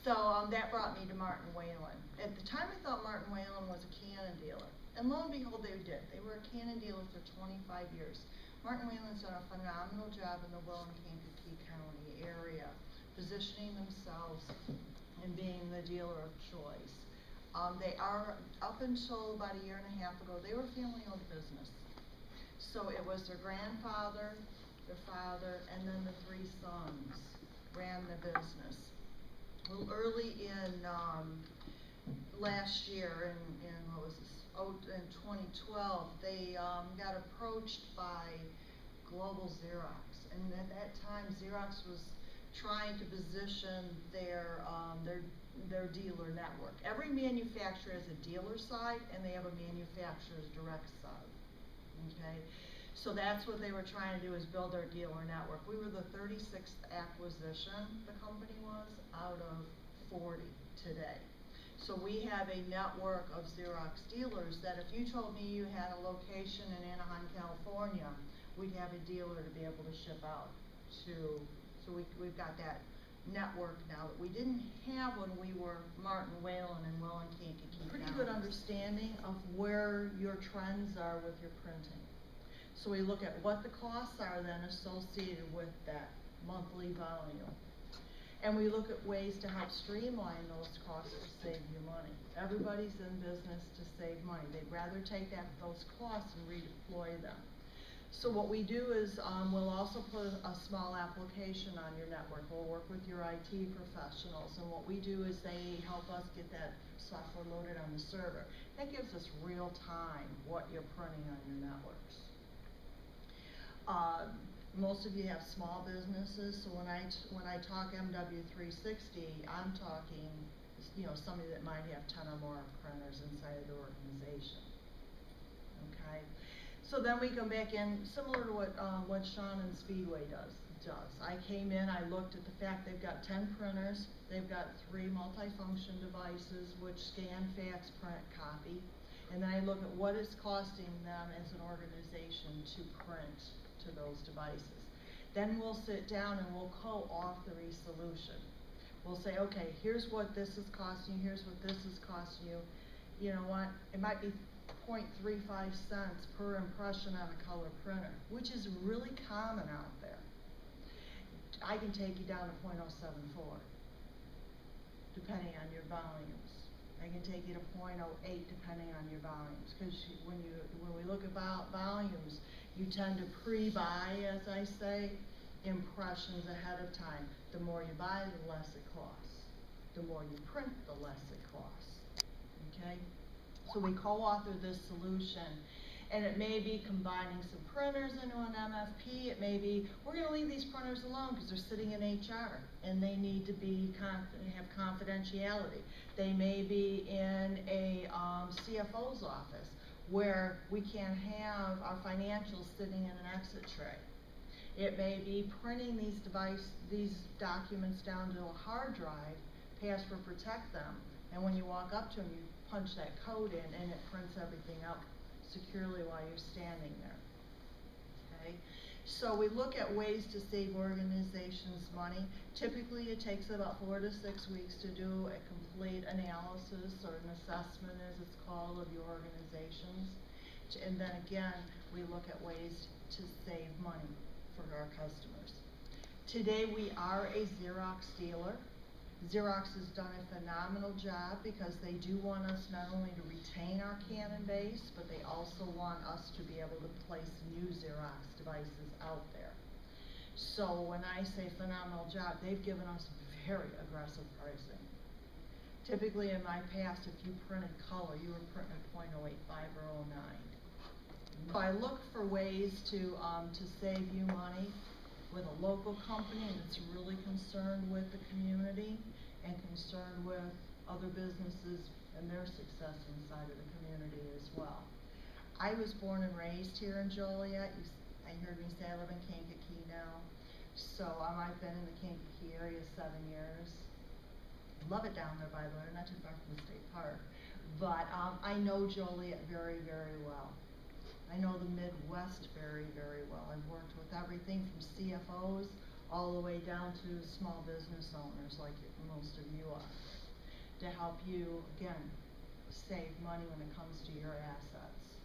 So that brought me to Martin Whalen. At the time I thought Martin Whalen was a Canon dealer. And lo and behold, they did. They were a Canon dealer for 25 years. Martin Whalen's done a phenomenal job in the Will and Kankakee County area, positioning themselves and being the dealer of choice. They are, up until about a year and a half ago, they were a family-owned business. So it was their grandfather, their father, and then the three sons ran the business. Well, early in last year, in what was this? Oh, in 2012, they got approached by Global Xerox, and at that time, Xerox was trying to position their dealer network. Every manufacturer has a dealer side, and they have a manufacturer's direct side. Okay, so that's what they were trying to do, is build our dealer network. We were the 36th acquisition the company was out of 40 today. So we have a network of Xerox dealers that if you told me you had a location in Anaheim, California, we'd have a dealer to be able to ship out to. So we've got that network now that we didn't have when we were Martin Whalen and Will and Kankakee. Pretty good understanding of where your trends are with your printing. So we look at what the costs are then associated with that monthly volume. And we look at ways to help streamline those costs to save you money. Everybody's in business to save money. They'd rather take those costs and redeploy them. So what we do is we'll also put a small application on your network. We'll work with your IT professionals, and what we do is they help us get that software loaded on the server. That gives us real time what you're printing on your networks. Most of you have small businesses, so when I talk MW360, I'm talking, somebody that might have 10 or more printers inside of the organization. Okay, so then we come back in, similar to what Sean and Speedway does. I came in, I looked at the fact they've got 10 printers, they've got 3 multifunction devices which scan, fax, print, copy, and then I look at what it's costing them as an organization to print to those devices. Then we'll sit down and we'll co-author a solution. We'll say, okay, here's what this is costing you, here's what this is costing you. You know what, it might be 0.35 cents per impression on a color printer, which is really common out there. I can take you down to 0.074, depending on your volumes. I can take you to 0.08 depending on your volumes, because when we look at volumes, you tend to pre-buy, as I say, impressions ahead of time. The more you buy, the less it costs. The more you print, the less it costs. Okay? So we co-author this solution, and it may be combining some printers into an MFP. It may be, we're going to leave these printers alone because they're sitting in HR and they need to be have confidentiality. They may be in a CFO's office where we can't have our financials sitting in an exit tray. It may be printing these documents down to a hard drive, password protect them, and when you walk up to them, you punch that code in and it prints everything out securely while you're standing there. Okay? So we look at ways to save organizations money. Typically it takes about 4 to 6 weeks to do a complete analysis, or an assessment as it's called, of your organizations. And then again, we look at ways to save money for our customers. Today we are a Xerox dealer. Xerox has done a phenomenal job because they do want us not only to retain our Canon base, but they also want us to be able to place new Xerox devices out there. So when I say phenomenal job, they've given us very aggressive pricing. Typically in my past, if you printed color, you were printing at 0.085 or 0.09. So I look for ways to save you money with a local company that's really concerned with the community and concerned with other businesses and their success inside of the community as well. I was born and raised here in Joliet. I heard me say I live in Kankakee now. So I've been in the Kankakee area 7 years. Love it down there, by the way, not too far from the state park. But I know Joliet very, very well. I know the Midwest very, very well. I've worked with everything from CFOs all the way down to small business owners like most of you are, to help you, again, save money when it comes to your assets.